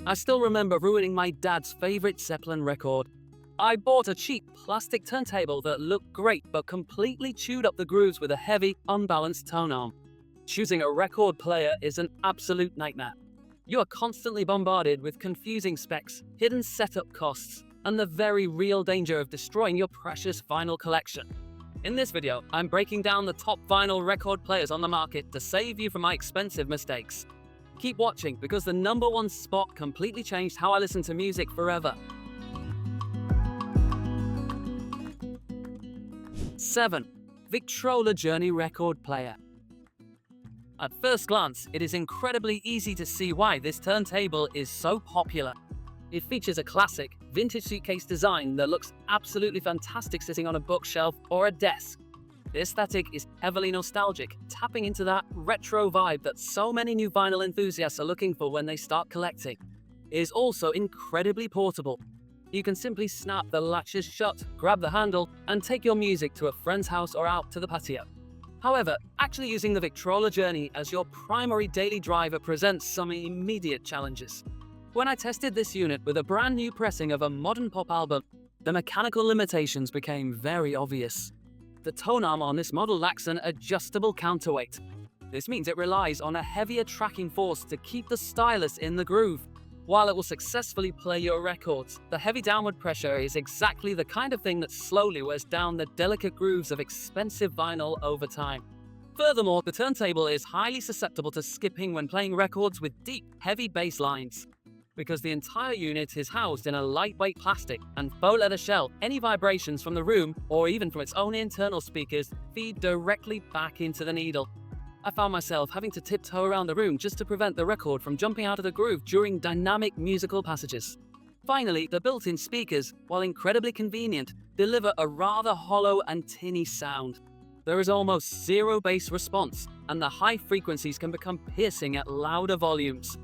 I still remember ruining my dad's favorite Zeppelin record. I bought a cheap plastic turntable that looked great but completely chewed up the grooves with a heavy, unbalanced tone arm. Choosing a record player is an absolute nightmare. You are constantly bombarded with confusing specs, hidden setup costs, and the very real danger of destroying your precious vinyl collection. In this video, I'm breaking down the top vinyl record players on the market to save you from my expensive mistakes. Keep watching because the #1 spot completely changed how I listen to music forever. 7. Victrola Journey Record Player. At first glance, it is incredibly easy to see why this turntable is so popular. It features a classic, vintage suitcase design that looks absolutely fantastic sitting on a bookshelf or a desk. The aesthetic is heavily nostalgic, tapping into that retro vibe that so many new vinyl enthusiasts are looking for when they start collecting. It is also incredibly portable. You can simply snap the latches shut, grab the handle, and take your music to a friend's house or out to the patio. However, actually using the Victrola Journey as your primary daily driver presents some immediate challenges. When I tested this unit with a brand new pressing of a modern pop album, the mechanical limitations became very obvious. The tone arm on this model lacks an adjustable counterweight. This means it relies on a heavier tracking force to keep the stylus in the groove. While it will successfully play your records, the heavy downward pressure is exactly the kind of thing that slowly wears down the delicate grooves of expensive vinyl over time. Furthermore, the turntable is highly susceptible to skipping when playing records with deep, heavy bass lines. Because the entire unit is housed in a lightweight plastic and faux leather shell, any vibrations from the room, or even from its own internal speakers, feed directly back into the needle. I found myself having to tiptoe around the room just to prevent the record from jumping out of the groove during dynamic musical passages. Finally, the built-in speakers, while incredibly convenient, deliver a rather hollow and tinny sound. There is almost zero bass response, and the high frequencies can become piercing at louder volumes.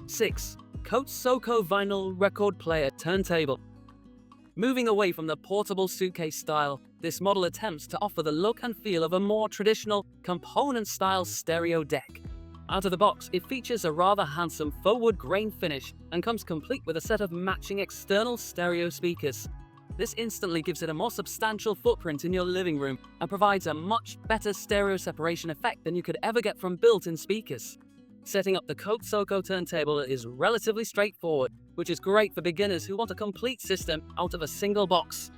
6. Cotsoco Vinyl Record Player Turntable. Moving away from the portable suitcase style, this model attempts to offer the look and feel of a more traditional, component-style stereo deck. Out of the box, it features a rather handsome faux wood grain finish and comes complete with a set of matching external stereo speakers. This instantly gives it a more substantial footprint in your living room and provides a much better stereo separation effect than you could ever get from built-in speakers. Setting up the cotsoco turntable is relatively straightforward, which is great for beginners who want a complete system out of a single box.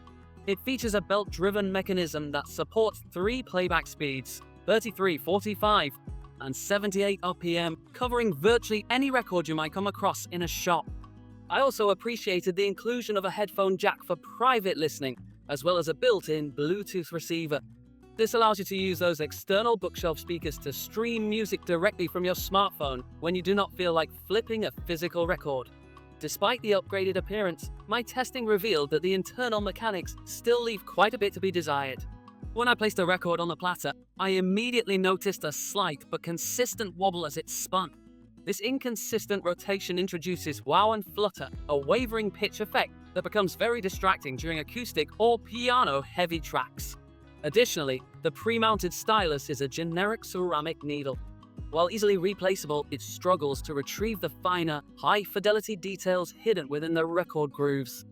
It features a belt-driven mechanism that supports 3 playback speeds, 33, 45, and 78 RPM, covering virtually any record you might come across in a shop. I also appreciated the inclusion of a headphone jack for private listening, as well as a built-in Bluetooth receiver. This allows you to use those external bookshelf speakers to stream music directly from your smartphone when you do not feel like flipping a physical record. Despite the upgraded appearance, my testing revealed that the internal mechanics still leave quite a bit to be desired. When I placed a record on the platter, I immediately noticed a slight but consistent wobble as it spun. This inconsistent rotation introduces wow and flutter, a wavering pitch effect that becomes very distracting during acoustic or piano-heavy tracks. Additionally, the pre-mounted stylus is a generic ceramic needle. While easily replaceable, it struggles to retrieve the finer, high-fidelity details hidden within the record grooves.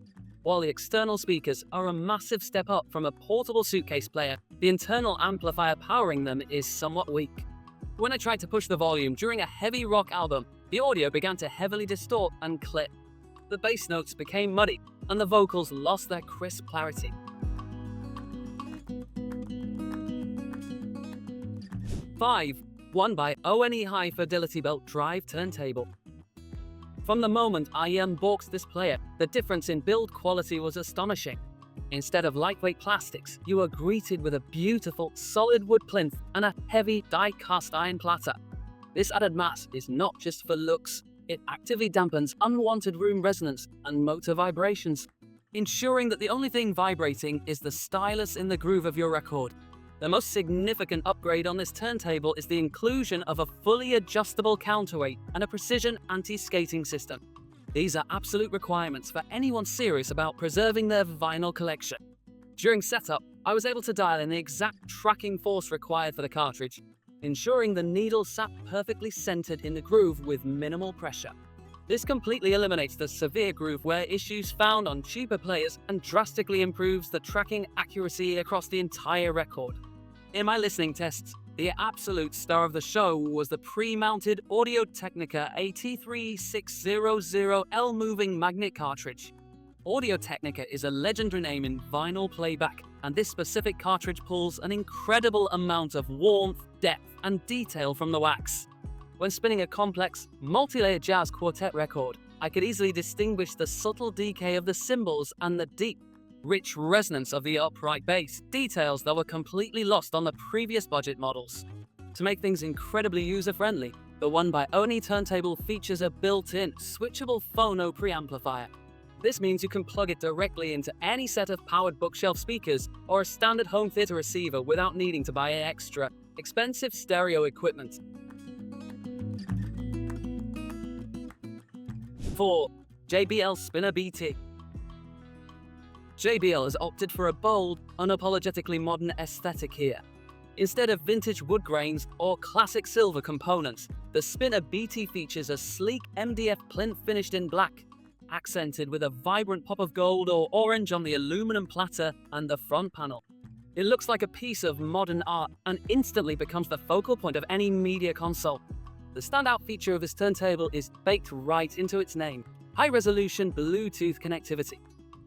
While the external speakers are a massive step up from a portable suitcase player, the internal amplifier powering them is somewhat weak. When I tried to push the volume during a heavy rock album, the audio began to heavily distort and clip. The bass notes became muddy, and the vocals lost their crisp clarity. 5. One by One Fidelity Belt Drive Turntable. From the moment I unboxed this player, the difference in build quality was astonishing. Instead of lightweight plastics, you are greeted with a beautiful solid wood plinth and a heavy die-cast iron platter. This added mass is not just for looks, it actively dampens unwanted room resonance and motor vibrations, ensuring that the only thing vibrating is the stylus in the groove of your record. The most significant upgrade on this turntable is the inclusion of a fully adjustable counterweight and a precision anti-skating system. These are absolute requirements for anyone serious about preserving their vinyl collection. During setup, I was able to dial in the exact tracking force required for the cartridge. ensuring the needle sat perfectly centered in the groove with minimal pressure. This completely eliminates the severe groove wear issues found on cheaper players and drastically improves the tracking accuracy across the entire record. In my listening tests, the absolute star of the show was the pre-mounted Audio-Technica 83600L moving magnet cartridge. Audio-Technica is a legendary name in vinyl playback, and this specific cartridge pulls an incredible amount of warmth, depth, and detail from the wax. When spinning a complex, multi-layer jazz quartet record, I could easily distinguish the subtle decay of the cymbals and the deep, rich resonance of the upright bass, details that were completely lost on the previous budget models. To make things incredibly user-friendly, the One by Oni turntable features a built-in, switchable phono preamplifier. This means you can plug it directly into any set of powered bookshelf speakers or a standard home theater receiver without needing to buy extra, expensive stereo equipment. 4. JBL Spinner BT. JBL has opted for a bold, unapologetically modern aesthetic here. Instead of vintage wood grains or classic silver components, the Spinner BT features a sleek MDF plinth finished in black, accented with a vibrant pop of gold or orange on the aluminum platter and the front panel. It looks like a piece of modern art and instantly becomes the focal point of any media console. The standout feature of this turntable is baked right into its name: high-resolution Bluetooth connectivity.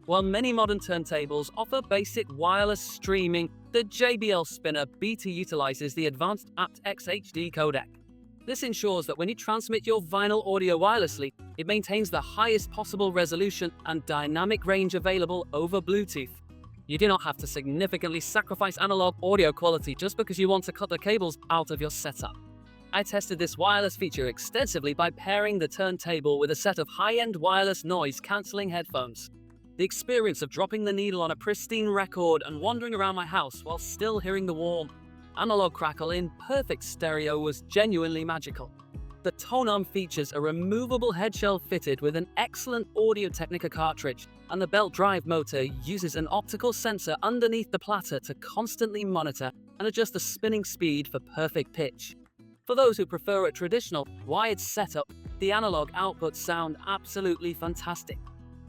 While many modern turntables offer basic wireless streaming, the JBL Spinner BT utilizes the advanced aptX HD codec. This ensures that when you transmit your vinyl audio wirelessly, it maintains the highest possible resolution and dynamic range available over Bluetooth. You do not have to significantly sacrifice analog audio quality just because you want to cut the cables out of your setup. I tested this wireless feature extensively by pairing the turntable with a set of high-end wireless noise-cancelling headphones. The experience of dropping the needle on a pristine record and wandering around my house while still hearing the warm, analog crackle in perfect stereo was genuinely magical. The tone arm features a removable headshell fitted with an excellent Audio-Technica cartridge, and the belt drive motor uses an optical sensor underneath the platter to constantly monitor and adjust the spinning speed for perfect pitch. For those who prefer a traditional, wired setup, the analog outputs sound absolutely fantastic.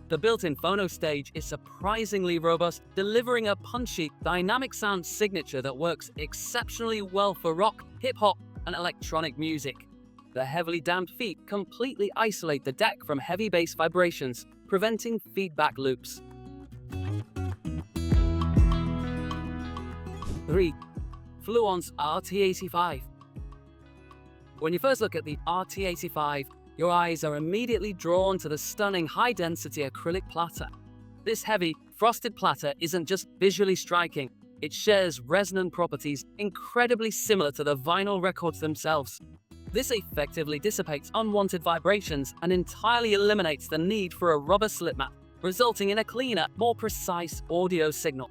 The built-in phono stage is surprisingly robust, delivering a punchy, dynamic sound signature that works exceptionally well for rock, hip-hop, and electronic music. The heavily damped feet completely isolate the deck from heavy bass vibrations, preventing feedback loops. 3. Fluance RT85. When you first look at the RT85, your eyes are immediately drawn to the stunning high-density acrylic platter. This heavy, frosted platter isn't just visually striking, it shares resonant properties incredibly similar to the vinyl records themselves. This effectively dissipates unwanted vibrations and entirely eliminates the need for a rubber slip mat, resulting in a cleaner, more precise audio signal.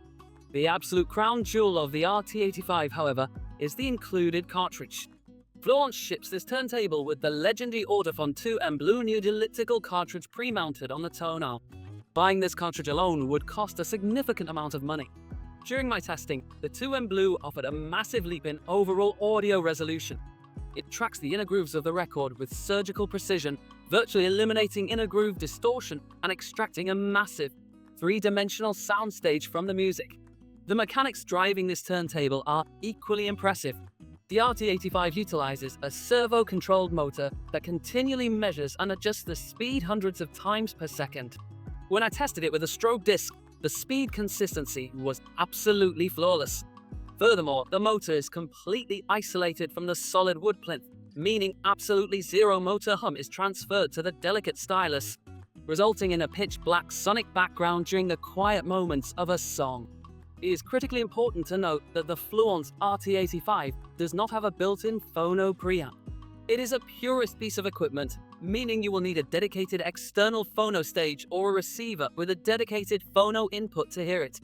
The absolute crown jewel of the RT85, however, is the included cartridge. Fluance ships this turntable with the legendary Audiophile 2M blue nude elliptical cartridge pre-mounted on the tone arm. Buying this cartridge alone would cost a significant amount of money. During my testing, the 2M blue offered a massive leap in overall audio resolution. It tracks the inner grooves of the record with surgical precision, virtually eliminating inner groove distortion and extracting a massive, three-dimensional soundstage from the music. The mechanics driving this turntable are equally impressive. The RT85 utilizes a servo-controlled motor that continually measures and adjusts the speed hundreds of times per second. When I tested it with a strobe disc, the speed consistency was absolutely flawless. Furthermore, the motor is completely isolated from the solid wood plinth, meaning absolutely zero motor hum is transferred to the delicate stylus, resulting in a pitch-black sonic background during the quiet moments of a song. It is critically important to note that the Fluance RT85 does not have a built-in phono preamp. It is a purist piece of equipment, meaning you will need a dedicated external phono stage or a receiver with a dedicated phono input to hear it.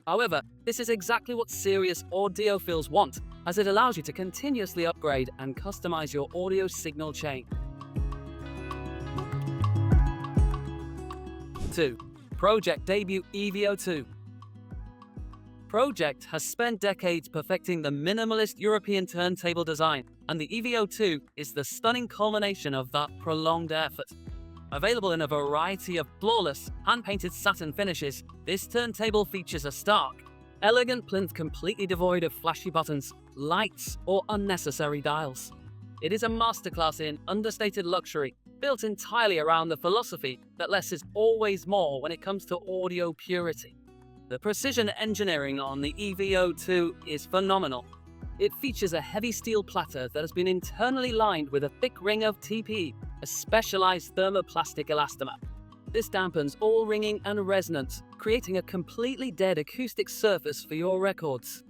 However, this is exactly what serious audiophiles want, as it allows you to continuously upgrade and customize your audio signal chain. 2. Pro-Ject Debut EVO 2. Pro-Ject has spent decades perfecting the minimalist European turntable design, and the EVO 2 is the stunning culmination of that prolonged effort. Available in a variety of flawless, hand-painted satin finishes, this turntable features a stark, elegant plinth completely devoid of flashy buttons, lights, or unnecessary dials. It is a masterclass in understated luxury, built entirely around the philosophy that less is always more when it comes to audio purity. The precision engineering on the EVO 2 is phenomenal. It features a heavy steel platter that has been internally lined with a thick ring of TP, a specialized thermoplastic elastomer. This dampens all ringing and resonance, creating a completely dead acoustic surface for your records.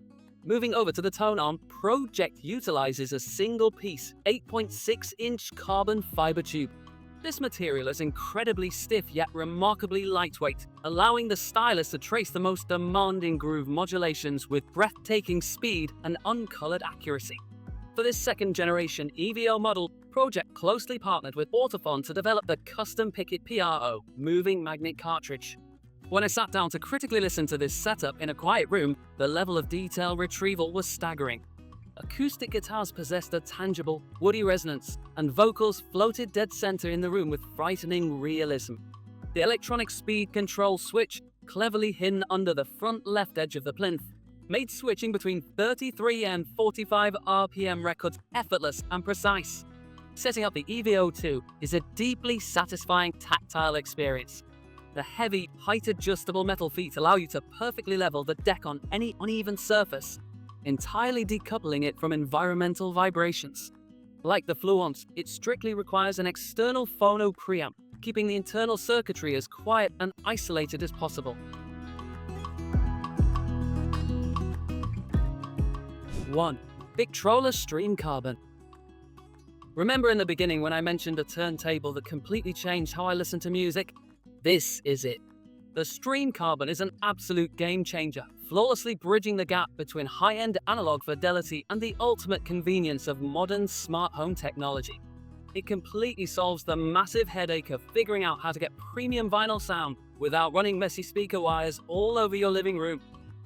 Moving over to the tone arm, Pro-Ject utilizes a single-piece 8.6-inch carbon fiber tube. This material is incredibly stiff yet remarkably lightweight, allowing the stylus to trace the most demanding groove modulations with breathtaking speed and uncolored accuracy. For this second-generation EVO model, Pro-Ject closely partnered with Audiophile to develop the custom Picket PRO moving magnet cartridge. When I sat down to critically listen to this setup in a quiet room, the level of detail retrieval was staggering. Acoustic guitars possessed a tangible, woody resonance, and vocals floated dead center in the room with frightening realism. The electronic speed control switch, cleverly hidden under the front left edge of the plinth, made switching between 33 and 45 RPM records effortless and precise. Setting up the EVO 2 is a deeply satisfying tactile experience. The heavy, height-adjustable metal feet allow you to perfectly level the deck on any uneven surface, entirely decoupling it from environmental vibrations. Like the Fluance, it strictly requires an external phono preamp, keeping the internal circuitry as quiet and isolated as possible. 1. Victrola Stream Carbon. Remember in the beginning when I mentioned a turntable that completely changed how I listen to music? This is it. The Stream Carbon is an absolute game changer, flawlessly bridging the gap between high-end analog fidelity and the ultimate convenience of modern smart home technology. It completely solves the massive headache of figuring out how to get premium vinyl sound without running messy speaker wires all over your living room.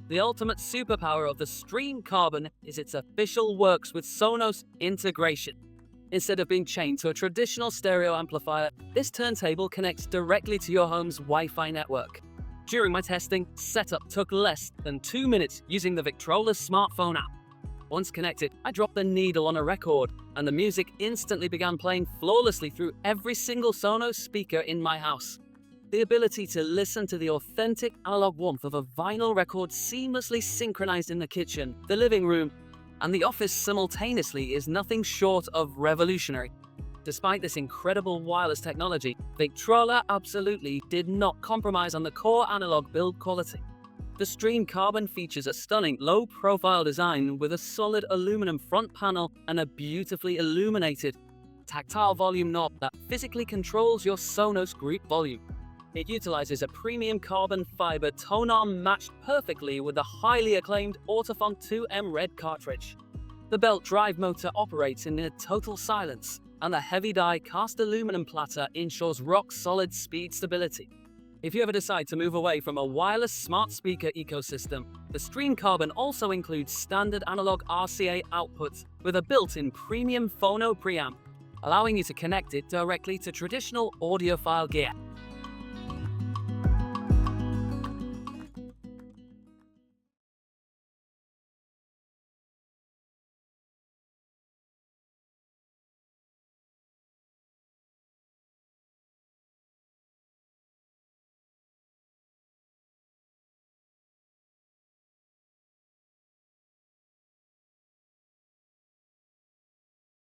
The ultimate superpower of the Stream Carbon is its official works with Sonos integration. Instead of being chained to a traditional stereo amplifier, this turntable connects directly to your home's Wi-Fi network. During my testing, setup took less than 2 minutes using the Victrola smartphone app. Once connected, I dropped the needle on a record, and the music instantly began playing flawlessly through every single Sonos speaker in my house. The ability to listen to the authentic analog warmth of a vinyl record seamlessly synchronized in the kitchen, the living room, and the office simultaneously is nothing short of revolutionary. Despite this incredible wireless technology, Victrola absolutely did not compromise on the core analog build quality. The Stream Carbon features a stunning low-profile design with a solid aluminum front panel and a beautifully illuminated, tactile volume knob that physically controls your Sonos group volume. It utilizes a premium carbon fiber tone arm matched perfectly with the highly acclaimed Audiophile 2M Red cartridge. The belt drive motor operates in near total silence, and the heavy die cast aluminum platter ensures rock-solid speed stability. If you ever decide to move away from a wireless smart speaker ecosystem, the Stream Carbon also includes standard analog RCA outputs with a built-in premium phono preamp, allowing you to connect it directly to traditional audiophile gear.